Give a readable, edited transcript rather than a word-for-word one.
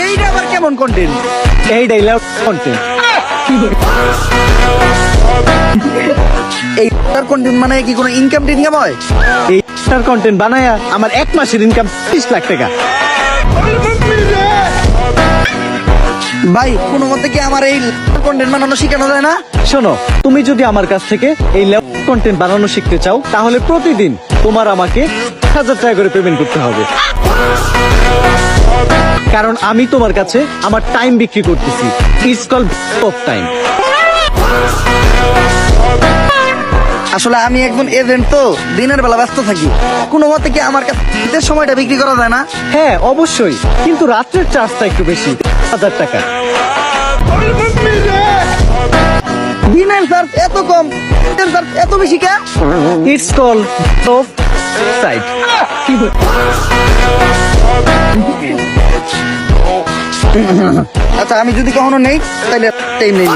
এইটা আবার কেমন কন্টেন্ট? এইটাই লাভ কন্টেন্ট। এইটার কন্টেন্ট মানে কি কোনো ইনকাম টিনকাম হয়? এইটার কন্টেন্ট বানায়া আমার 1 মাসের ইনকাম 30 লাখ টাকা। ভাই কোনো মতে কি আমার এই কন্টেন্ট বানানো শেখানো যায় না? শোনো, তুমি যদি আমার কাছ থেকে এই লাভ কন্টেন্ট বানানো শিখতে চাও তাহলে প্রতিদিন তোমার আমাকে 1000 টাকা করে পেমেন্ট করতে হবে। কারণ আমি তোমার কাছে আমার টাইম বিক্রি করতেছি। It's call of time. আসলে আমি একজন এজেন্ট, তো দিনের বেলা ব্যস্ত থাকি। কোনো মতে কি আমার কাছে ঈদের সময়টা বিক্রি করা যায় না? হ্যাঁ অবশ্যই, কিন্তু রাত্রের চার্জটা একটু বেশি, 1000 টাকা। দিনের চার্জ এত কম, ঈদের চার্জ এত বেশি কে? It's call of side. আচ্ছা আমি যদি কখনো নেই তাহলে টাইম নেই।